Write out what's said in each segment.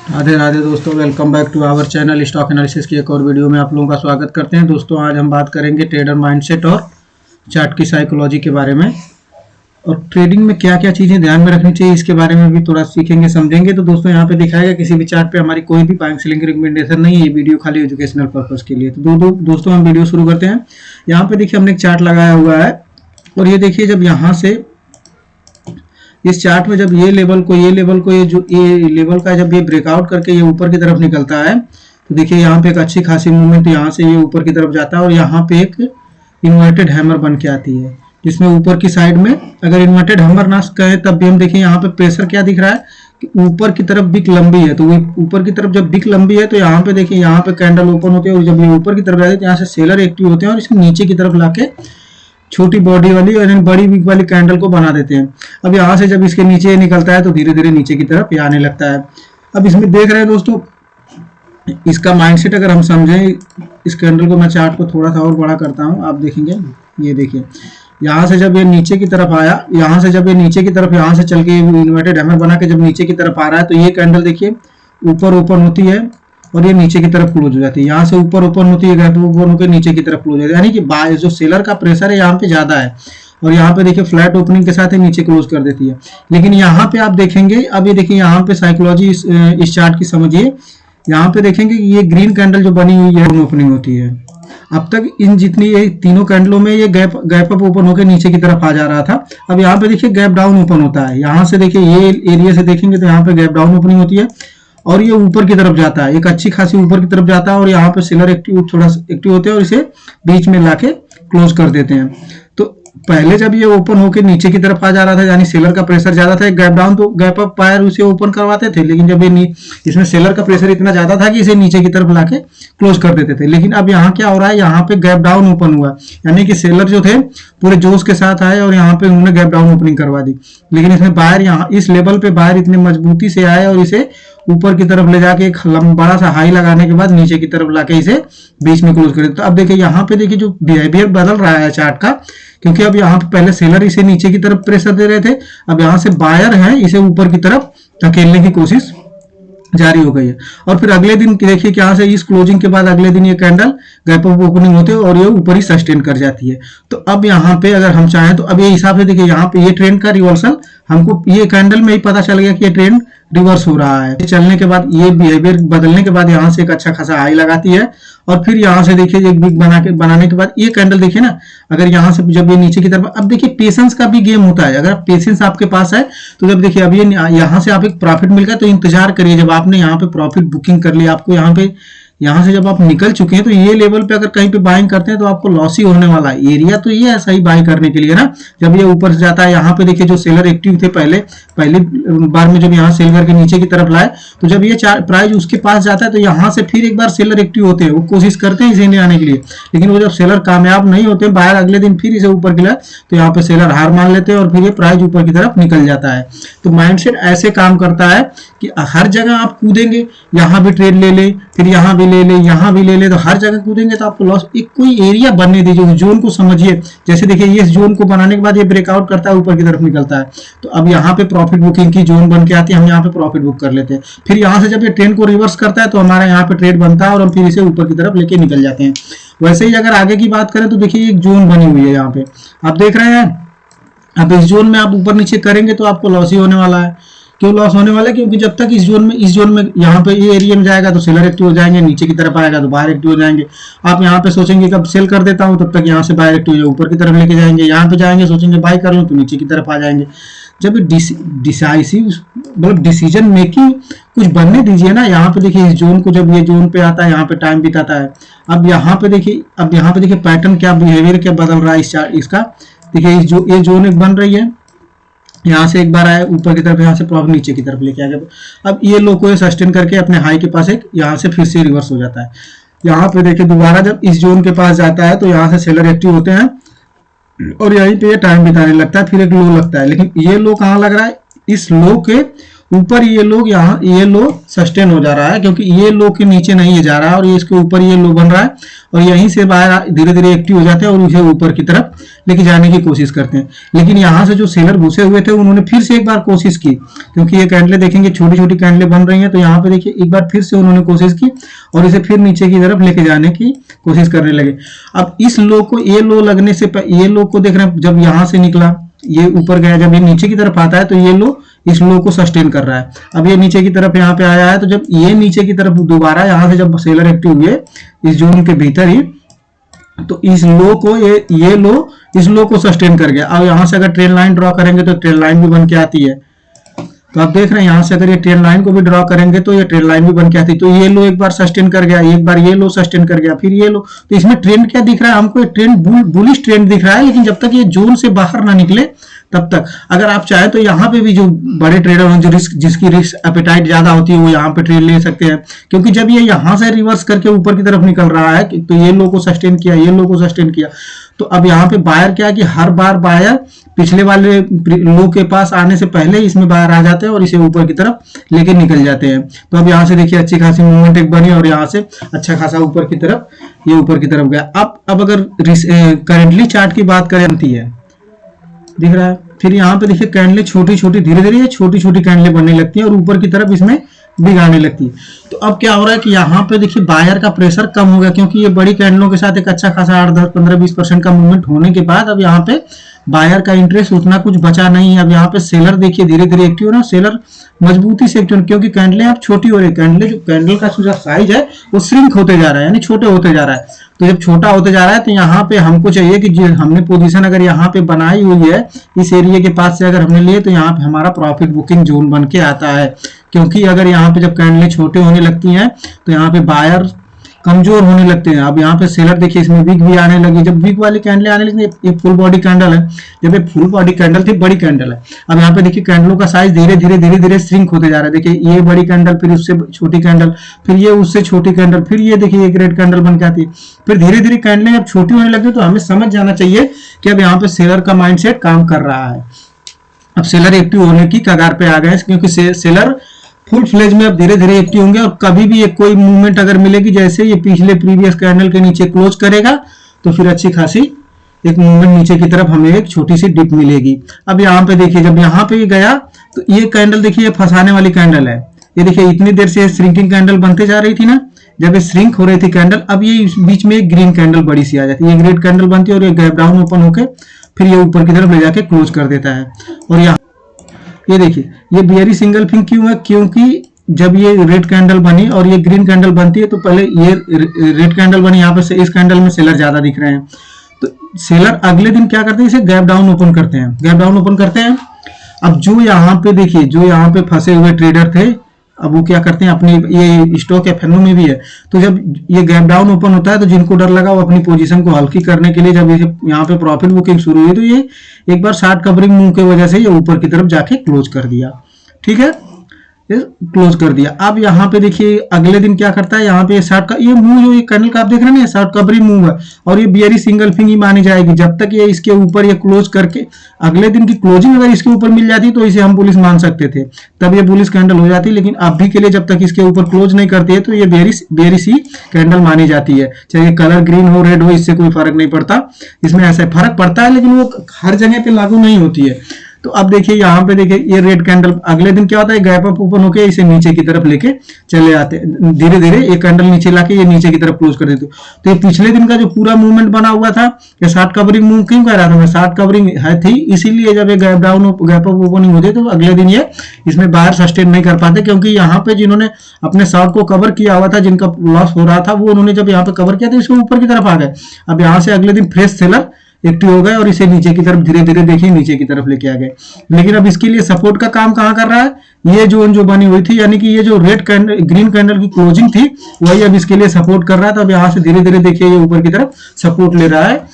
राधे राधे दोस्तों, welcome back to our channel stock analysis की एक और वीडियो में आप लोगों का स्वागत करते हैं। दोस्तों आज हम बात करेंगे ट्रेडर माइंडसेट और चार्ट की साइकोलॉजी के बारे में, और ट्रेडिंग में क्या क्या चीज़ें ध्यान में रखनी चाहिए इसके बारे में भी थोड़ा सीखेंगे समझेंगे। तो दोस्तों यहाँ पे दिखाएगा किसी भी चार्ट पे हमारी कोई भी बाइंग सेलिंग रिकमेंडेशन नहीं है, ये वीडियो खाली एजुकेशनल पर्पज के लिए। तो दोस्तों हम वीडियो शुरू करते हैं। यहाँ पे देखिए हमने एक चार्ट लगाया हुआ है, और ये देखिए जब यहाँ से इस चार्ट में जब ये लेवल को ये लेवल का जब ये ब्रेकआउट करके ये ऊपर की तरफ निकलता है, तो देखिए यहाँ पे एक अच्छी खासी मूवमेंट यहाँ से ये ऊपर की तरफ जाता है, और यहाँ पे एक इन्वर्टेड हैमर बन के आती है, जिसमें ऊपर की साइड में अगर इन्वर्टेड हैमर ना कहें तब भी हम देखिए यहाँ पे प्रेशर क्या दिख रहा है कि ऊपर की तरफ बिक लंबी है। तो ऊपर की तरफ जब बिक लंबी है तो यहाँ पे देखिए यहाँ पे कैंडल ओपन होती है, और जब ये ऊपर की तरफ जाती है तो यहाँ से सेलर एक्टिव होते हैं और इसे नीचे की तरफ लाके छोटी बॉडी वाली और बड़ी वीक वाली कैंडल को बना देते हैं। अब यहाँ से जब इसके नीचे निकलता है तो धीरे धीरे नीचे की तरफ ये आने लगता है। अब इसमें देख रहे हैं दोस्तों, इसका माइंडसेट अगर हम समझें, इस कैंडल को मैं चार्ट को थोड़ा सा और बड़ा करता हूँ, आप देखेंगे ये देखिए यहाँ से जब ये नीचे की तरफ आया, यहाँ से जब ये नीचे की तरफ यहाँ से चल के इन्वर्टेड हैमर बना के जब नीचे की तरफ आ रहा है, तो ये कैंडल देखिए ऊपर ओपन होती है और ये नीचे की तरफ क्लोज हो जाती है। यहाँ से ऊपर ओपन होती है, गैप ओपन होकर नीचे की तरफ क्लोज हो जाती है, यानी कि बाय जो सेलर का प्रेशर है यहाँ पे ज्यादा है, और यहाँ पे देखिए फ्लैट ओपनिंग के साथ ही नीचे क्लोज कर देती है। लेकिन यहाँ पे आप देखेंगे, अब ये देखिए यहाँ पे साइकोलॉजी इस चार्ट की समझिए, यहाँ पे देखेंगे कि ये ग्रीन कैंडल जो बनी हुई है ओपनिंग होती है। अब तक इन जितनी ये तीनों कैंडलों में ये गैप अप ओपन होकर नीचे की तरफ आ जा रहा था। अब यहाँ पे देखिए गैप डाउन ओपन होता है, यहाँ से देखिए ये एरिया से देखेंगे तो यहाँ पे गैप डाउन ओपनिंग होती है, और ये ऊपर की तरफ जाता है, एक अच्छी खासी ऊपर की तरफ जाता है, और यहाँ पे सेलर एक्टिव थोड़ा एक्टिव होते हैं और इसे बीच में लाके क्लोज कर देते हैं। तो पहले जब ये ओपन होके नीचे की तरफ आ जा रहा था, यानी सेलर का प्रेशर ज्यादा था, गैप डाउन तो गैप अप बायर उसे ओपन करवाते थे, लेकिन जब ये इसमें सेलर का प्रेशर इतना ज्यादा था कि इसे नीचे की तरफ लाके क्लोज कर देते थे। लेकिन अब यहाँ क्या हो रहा है, यहाँ पे गैप डाउन ओपन हुआ, यानी कि सेलर जो थे पूरे जोश के साथ आए और यहाँ पे उन्होंने गैप डाउन ओपनिंग करवा दी। लेकिन इसमें बायर यहाँ इस लेवल पे बायर इतनी मजबूती से आए और इसे ऊपर की तरफ ले जाके एक बड़ा सा हाई लगाने के बाद नीचे की तरफ लाके इसे बीच में क्लोज कर। तो अब देखिए यहाँ पे देखिए जो बिहेवियर बदल रहा है चार्ट का, क्योंकि अब यहाँ पे पहले सेलर इसे नीचे की तरफ प्रेशर दे रहे थे, अब यहाँ से बायर है इसे ऊपर की तरफ धकेलने की कोशिश जारी हो गई है। और फिर अगले दिन देखिए कि यहाँ से इस क्लोजिंग के बाद अगले दिन ये कैंडल गैप अप ओपनिंग होते हैं और ये ऊपर ही सस्टेन कर जाती है। तो अब यहाँ पे अगर हम चाहें तो अब ये हिसाब से देखिए यहाँ पे ये ट्रेंड का रिवर्सल हमको ये कैंडल में ही पता चल गया कि ये ट्रेंड रिवर्स हो रहा है। चलने के बाद ये बिहेवियर बदलने के बाद यहाँ से एक अच्छा खासा हाई लगाती है, और फिर यहाँ से देखिए एक बिग बनाने के बाद ये कैंडल देखिए ना, अगर यहाँ से जब ये नीचे की तरफ, अब देखिए पेशेंस का भी गेम होता है। अगर पेशेंस आपके पास है तो जब देखिए अब ये यहाँ से आप एक प्रॉफिट मिल गया तो इंतजार करिए, जब आपने यहाँ पे प्रॉफिट बुकिंग कर लिया, आपको यहाँ से जब आप निकल चुके हैं तो ये लेवल पे अगर कहीं पे बाइंग करते हैं तो आपको लॉस ही होने वाला है। एरिया तो ये है सही बाई करने के लिए ना, जब ये ऊपर से जाता है, यहाँ पे देखिए जो सेलर एक्टिव थे पहली बार में जब यहाँ सेल करके नीचे की तरफ लाए, तो जब ये प्राइस उसके पास जाता है तो यहाँ से फिर एक बार सेलर एक्टिव होते हैं, वो कोशिश करते हैं इसे नहीं आने के लिए, लेकिन वो जब सेलर कामयाब नहीं होते, बाहर अगले दिन फिर इसे ऊपर गिरा तो यहाँ पे सेलर हार मान लेते हैं और फिर ये प्राइस ऊपर की तरफ निकल जाता है। तो माइंडसेट ऐसे काम करता है कि हर जगह आप कूदेंगे, यहाँ भी ट्रेड ले ले, फिर यहाँ भी ले ले, यहाँ भी ले ले, तो हर जगह कूदेंगे तो आपको लॉस। एक कोई एरिया बनने दीजिए, उस जोन को समझिए। जैसे देखिए ये जोन को बनाने के बाद ये ब्रेकआउट करता है, ऊपर की तरफ निकलता है, तो अब यहाँ पे प्रॉफिट बुकिंग की जोन बन के आती है, हम यहाँ पे प्रॉफिट बुक कर लेते हैं। फिर यहाँ से जब ये ट्रेंड को रिवर्स करता है तो हमारा यहाँ पे ट्रेड बनता है और हम फिर इसे ऊपर की तरफ लेके निकल जाते हैं। वैसे ही अगर आगे की बात करें तो देखिए एक जोन बनी हुई है, यहाँ पे आप देख रहे हैं। अब इस जोन में आप ऊपर नीचे करेंगे तो आपको लॉस ही होने वाला है। क्यों लॉस होने वाला है? क्योंकि जब तक इस जोन में यहाँ पे ये एरिया में जाएगा तो सेलर एक्टिव हो जाएंगे, नीचे की तरफ आएगा तो बाहर एक्टिव हो जाएंगे। आप यहाँ पे सोचेंगे कब सेल कर देता हूँ, तब तक यहाँ से बाहर एक्टिव हो जाए, ऊपर की तरफ लेके जाएंगे। यहाँ पे जाएंगे सोचेंगे बाई कर लूँ तो नीचे की तरफ आ जाएंगे। जब डिसाइसिव मतलब डिसीजन मेकिंग कुछ बनने दीजिए ना। यहाँ पे देखिए इस जोन को जब ये जोन पे आता है, यहाँ पे टाइम बिताता है। अब यहाँ पे देखिए पैटर्न क्या, बिहेवियर क्या बदल रहा है इसका। देखिए ये जोन एक बन रही है, यहाँ से एक बार आया ऊपर की तरफ, यहाँ से प्रॉफिट नीचे की तरफ लेके आ गया। अब ये लो को सस्टेन करके अपने हाई के पास एक यहाँ से फिर से रिवर्स हो जाता है। यहाँ पे देखिए दोबारा जब इस जोन के पास जाता है तो यहाँ से सेलर एक्टिव होते हैं और यहीं पे ये टाइम बिताने लगता है, फिर एक लो लगता है। लेकिन ये लो कहाँ लग रहा है, इस लो के ऊपर ये लो, यहाँ ये लो सस्टेन हो जा रहा है क्योंकि ये लो के नीचे नहीं जा रहा है और ये इसके ऊपर ये लो बन रहा है और यहीं से बाहर धीरे धीरे एक्टिव हो जाते हैं और उसे ऊपर की तरफ लेके जाने की कोशिश करते हैं। लेकिन यहाँ से जो सेलर घुसे हुए थे उन्होंने फिर से एक बार कोशिश की, क्योंकि ये कैंडलें देखेंगे छोटी छोटी कैंडलें बन रही हैं, तो यहाँ पे देखिए एक बार फिर से उन्होंने कोशिश की और इसे फिर नीचे की तरफ लेके जाने की कोशिश करने लगे। अब इस लो को, ये लो लगने से ये लो को देख रहे हैं, जब यहाँ से निकला ये ऊपर गया, जब ये नीचे की तरफ आता है तो ये लो इस लो को सस्टेन कर रहा है। अब ये नीचे की तरफ यहाँ पे आया है, तो जब ये नीचे की तरफ दोबारा यहाँ से जब सेलर एक्टिव हुए इस जोन के भीतर ही, तो इस लो को ये लो इस लो को सस्टेन कर गया। अब यहाँ से अगर ट्रेन लाइन ड्रॉ करेंगे तो ट्रेन लाइन भी बन के आती है। तो आप देख रहे हैं यहाँ से अगर ये ट्रेन लाइन को भी ड्रॉ करेंगे तो ये ट्रेन लाइन भी बन के आती है। तो ये लो एक बार सस्टेन कर गया, एक बार ये लो सस्टेन कर गया, फिर ये लो। तो इसमें ट्रेंड क्या दिख रहा है हमको? ट्रेंड बुलिश ट्रेंड दिख रहा है, लेकिन जब तक ये जोन से बाहर ना निकले तब तक। अगर आप चाहें तो यहाँ पे भी जो बड़े ट्रेडर हैं, जो जिसकी रिस्क एपेटाइट ज्यादा होती है, वो यहाँ पे ट्रेड ले सकते हैं, क्योंकि जब ये यहाँ से रिवर्स करके ऊपर की तरफ निकल रहा है तो ये लो को सस्टेन किया, ये लो को सस्टेन किया। तो अब यहाँ पे बायर क्या है कि हर बार बायर पिछले वाले लो के पास आने से पहले इसमें बायर आ जाते हैं और इसे ऊपर की तरफ लेके निकल जाते हैं। तो अब यहाँ से देखिए अच्छी खासी मूवमेंट एक बनी और यहाँ से अच्छा खासा ऊपर की तरफ ये ऊपर की तरफ गया। अब अगर करेंटली चार्ट की बात करें, है दिख रहा है, फिर यहाँ पे देखिए कैंडलें छोटी छोटी धीरे धीरे ये छोटी छोटी कैंडलें बनने लगती हैं और ऊपर की तरफ इसमें बिग आने लगती है। तो अब क्या हो रहा है कि यहाँ पे देखिए बायर का प्रेशर कम हो गया, क्योंकि ये बड़ी कैंडलों के साथ एक अच्छा खासा 8, 10, 15, 20% का मूवमेंट होने के बाद अब यहाँ पे बायर का इंटरेस्ट उतना कुछ बचा नहीं है। अब यहाँ पे सेलर देखिए धीरे धीरे एक्टिव हो रहा है, सेलर मजबूती से एक्टिव, क्योंकि कैंडलें अब छोटी हो रही है। कैंडल का जो साइज है वो श्रिंक होते जा रहा है, यानी छोटे होते जा रहा है। तो जब छोटा होते जा रहा है तो यहाँ पे हमको चाहिए कि हमने पोजीशन अगर यहाँ पे बनाई हुई है इस एरिया के पास से अगर हमने लिए, तो यहाँ पे हमारा प्रॉफिट बुकिंग जोन बन के आता है। क्योंकि अगर यहाँ पे जब कैंडलें छोटे होने लगती हैं तो यहाँ पे बायर कमजोर होने लगते हैं। अब यहाँ पे सेलर देखिए इसमें विग भी आने लगी, जब विग वाली कैंडलें आने लगी, ये फुल बॉडी कैंडल है, जब ये फुल बॉडी कैंडल थी बड़ी कैंडल है। अब यहाँ पे देखिए कैंडलों का साइज धीरे धीरे श्रिंक होते जा रहा है। देखिए ये बड़ी कैंडल, फिर उससे छोटी कैंडल, फिर ये उससे छोटी कैंडल, फिर ये देखिए एक रेड कैंडल बन के आती है। फिर धीरे धीरे कैंडलें जब छोटी होने लगी तो हमें समझ जाना चाहिए कि अब यहाँ पे सेलर का माइंडसेट काम कर रहा है, अब सेलर एक्टिव होने की कगार पे आ गए, क्योंकि सेलर फुल फ्लेज में अब धीरे धीरे एक्टिव होंगे। और कभी भी एक कोई मूवमेंट अगर मिलेगी, जैसे ये पिछले प्रीवियस कैंडल के नीचे क्लोज करेगा तो फिर अच्छी खासी एक मूवमेंट नीचे की तरफ हमें एक छोटी सी डिप मिलेगी। अब यहाँ पे देखिए जब यहाँ पे गया तो ये कैंडल देखिए फंसाने वाली कैंडल है। ये देखिए इतनी देर से श्रिंकिंग कैंडल बनते जा रही थी ना, जब ये श्रिंक हो रही थी कैंडल, अब ये बीच में एक ग्रीन कैंडल बड़ी सी आ जाती है, ये रेड कैंडल बनती है और ये गैप डाउन ओपन होकर फिर ये ऊपर की तरफ ले जाके क्लोज कर देता है। और यहाँ ये देखिए ये बियरी सिंगल फिंग क्यों है? क्योंकि जब ये रेड कैंडल बनी और ये ग्रीन कैंडल बनती है तो पहले ये रेड कैंडल बनी, यहाँ पे इस कैंडल में सेलर ज्यादा दिख रहे हैं, तो सेलर अगले दिन क्या करते हैं, इसे गैप डाउन ओपन करते हैं, गैप डाउन ओपन करते हैं। अब जो यहाँ पे देखिए जो यहाँ पे फंसे हुए ट्रेडर थे, अब वो क्या करते हैं, अपनी ये स्टॉक एफएनओ में भी है, तो जब ये गैप डाउन ओपन होता है तो जिनको डर लगा वो अपनी पोजीशन को हल्की करने के लिए जब यहाँ पे प्रॉफिट बुकिंग शुरू हुई तो ये एक बार शार्ट कवरिंग मूव की वजह से ये ऊपर की तरफ जाके क्लोज कर दिया। ठीक है, क्लोज कर दिया। अब यहाँ पे देखिए अगले दिन क्या करता है, यहाँ पे शार्ट का ये मूव जो ये कैंडल का आप देख रहे हैं ना, शार्ट कवरिंग मूव है और ये बियरी सिंगल फिंग ही मानी जाएगी जब तक ये इसके ऊपर ये क्लोज करके अगले दिन की क्लोजिंग अगर इसके ऊपर मिल जाती तो इसे हम बुलिश मान सकते थे, तब ये बुलिश कैंडल हो जाती। लेकिन अभी के लिए जब तक इसके ऊपर क्लोज नहीं करती है तो ये बेरी सी कैंडल मानी जाती है, चाहे कलर ग्रीन हो रेड हो, इससे कोई फर्क नहीं पड़ता। इसमें ऐसा फर्क पड़ता है लेकिन वो हर जगह पे लागू नहीं होती है। तो अब देखिए यहाँ पे देखिए ये रेड कैंडल अगले दिन क्या होता है, गैप अप ओपन होके इसे नीचे की तरफ लेके चले आते हैं, धीरे धीरे ये कैंडल नीचे लाके ये नीचे की तरफ क्लोज कर देते। तो ये पिछले दिन का जो पूरा मूवमेंट बना हुआ था, ये शार्ट कवरिंग मूव क्यों कर रहा था मैं, शार्ट कवरिंग है थी, इसीलिए जब ये gap down gap up opening होती है तो अगले दिन ये इसमें बाहर सस्टेन नहीं कर पाते, क्योंकि यहाँ पे जिन्होंने अपने शॉर्ट को कवर किया हुआ था, जिनका लॉस हो रहा था, वो उन्होंने जब यहाँ पे कवर किया तो इसको ऊपर की तरफ आ गए। अब यहाँ से अगले दिन फ्रेश सेलर एक्टिव हो गए और इसे नीचे की तरफ धीरे धीरे देखिए नीचे की तरफ लेके आ गए। लेकिन अब इसके लिए सपोर्ट का काम कहाँ कर रहा है, ये जोन जो बनी हुई थी, यानी कि ये जो रेड कैंडल ग्रीन कैंडल की क्लोजिंग थी वही अब इसके लिए सपोर्ट कर रहा है। तो अब यहाँ से धीरे धीरे देखिए ये ऊपर की तरफ सपोर्ट ले रहा है।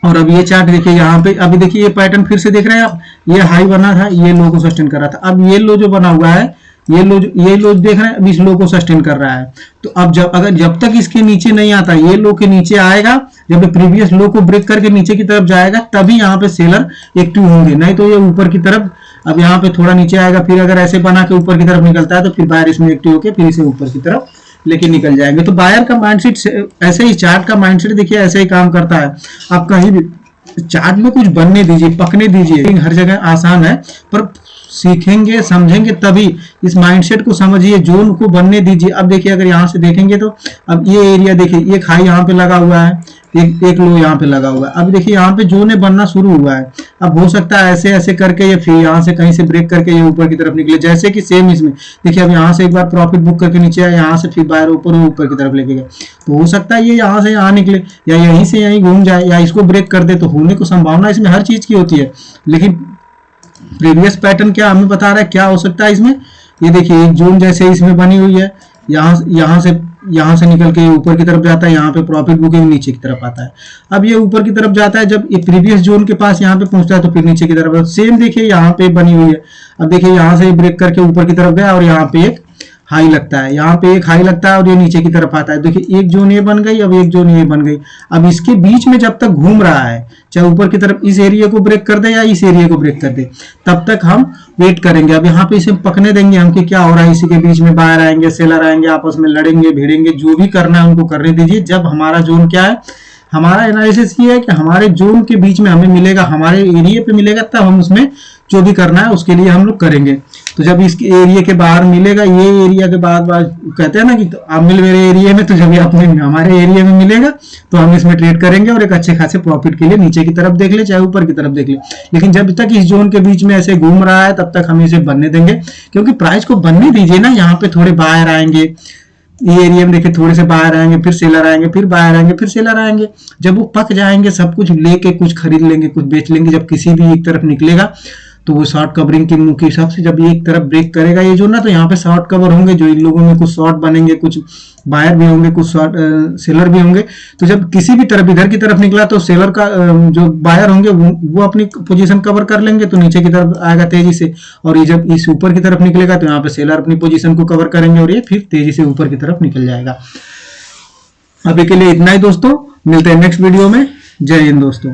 और अब ये चार्ट देखिए यहाँ पे अभी देखिए ये पैटर्न फिर से देख रहे हैं आप, ये हाई बना था, ये लो को सस्टेन कर रहा था। अब ये लो जो बना हुआ है, ये लो देख रहे हैं, अब इस लो को सस्टेन कर रहा है। तो अब जब तक इसके नीचे नहीं आता, ये लो के नीचे आएगा, जब प्रीवियस लो को ब्रेक करके नीचे की तरफ जाएगा तभी यहाँ पे सेलर एक्टिव होंगे, नहीं तो ये ऊपर की तरफ अब यहाँ पे थोड़ा नीचे आएगा, फिर अगर ऐसे बना के ऊपर की तरफ निकलता है तो फिर बायर इसमें एक्टिव होकर फिर इसे ऊपर की तरफ लेके निकल जाएंगे। तो बायर का माइंडसेट ऐसे ही, चार्ट का माइंडसेट देखिए ऐसे ही काम करता है। आप कहीं भी चार्ट में कुछ बनने दीजिए, पकने दीजिए, हर जगह आसान है, पर सीखेंगे समझेंगे तभी। इस माइंडसेट को समझिए, जोन को बनने दीजिए। अब देखिए अगर यहाँ से देखेंगे तो अब ये एरिया देखिए, एक हाई यहाँ पे लगा हुआ है, एक लो यहाँ पे लगा हुआ है। अब देखिए यहाँ पे जोन बनना शुरू हुआ है। अब हो सकता है ऐसे ऐसे करके ये फिर यहाँ से कहीं से ब्रेक करके ये ऊपर की तरफ निकले, जैसे कि सेम इसमें देखिए। अब यहाँ से एक बार प्रॉफिट बुक करके नीचे आया, यहाँ से फिर बाहर ऊपर की तरफ लेके गए, तो हो सकता है ये यहाँ से यहाँ निकले या यहीं से यहीं घूम जाए या इसको ब्रेक कर दे, तो होने को संभावना इसमें हर चीज की होती है। लेकिन प्रीवियस पैटर्न क्या हमें बता रहा है, क्या हो सकता है इसमें। ये देखिए एक जोन जैसे इसमें बनी हुई है, यहाँ से निकल के ऊपर की तरफ जाता है, यहाँ पे प्रॉफिट बुकिंग नीचे की तरफ आता है। अब ये ऊपर की तरफ जाता है, जब ये प्रीवियस जोन के पास यहाँ पे पहुंचता है तो फिर नीचे की तरफ सेम देखिए यहाँ पे बनी हुई है। अब देखिए यहाँ से ब्रेक करके ऊपर की तरफ गया और यहाँ पे एक हाई लगता है, यहाँ पे एक हाई लगता है और ये नीचे की तरफ आता है। देखिए एक जोन ये बन गई, अब एक जोन ये बन गई। अब इसके बीच में जब तक घूम रहा है, चाहे ऊपर की तरफ इस एरिया को ब्रेक कर दे या इस एरिया को ब्रेक कर दे, तब तक हम वेट करेंगे। अब यहाँ पे इसे पकने देंगे हम कि क्या हो रहा है। इसी के बीच में बायर आएंगे, सेलर आएंगे, आपस में लड़ेंगे भिड़ेंगे, जो भी करना है उनको करने दीजिए। जब हमारा जोन क्या है, हमारा एनालिसिस ये है कि हमारे जोन के बीच में हमें मिलेगा, हमारे एरिया पे मिलेगा, तब हम उसमें जो भी करना है उसके लिए हम लोग करेंगे। तो जब इस एरिया के बाहर मिलेगा, ये एरिया के बाद कहते हैं ना कि तो आप मिल मेरे एरिया में, तो जब ये अपने हमारे एरिया में मिलेगा तो हम इसमें ट्रेड करेंगे और एक अच्छे खासे प्रॉफिट के लिए नीचे की तरफ देख ले चाहे ऊपर की तरफ देख ले। लेकिन जब तक इस जोन के बीच में ऐसे घूम रहा है तब तक हम इसे बनने देंगे, क्योंकि प्राइस को बनने दीजिए ना। यहाँ पे थोड़े बाहर आएंगे, ये एरिया में देखिए थोड़े से बाहर आएंगे, फिर सेलर आएंगे, फिर बाहर आएंगे, फिर सेलर आएंगे। जब वो पक जाएंगे, सब कुछ लेके कुछ खरीद लेंगे, कुछ बेच लेंगे। जब किसी भी एक तरफ निकलेगा तो वो शॉर्ट कवरिंग के मुंह के हिसाब से जब ये एक तरफ ब्रेक करेगा ये जो ना, तो यहाँ पे शॉर्ट कवर होंगे। जो इन लोगों में कुछ शॉर्ट बनेंगे, कुछ बायर भी होंगे, कुछ शॉर्ट सेलर भी होंगे। तो जब किसी भी तरफ इधर की तरफ निकला तो सेलर का जो बायर होंगे वो अपनी पोजीशन कवर कर लेंगे, तो नीचे की तरफ आएगा तेजी से। और ये जब इस ऊपर की तरफ निकलेगा तो यहाँ पे सेलर अपनी पोजीशन को कवर करेंगे और ये फिर तेजी से ऊपर की तरफ निकल जाएगा। अभी के लिए इतना ही दोस्तों, मिलते हैं नेक्स्ट वीडियो में। जय हिंद दोस्तों।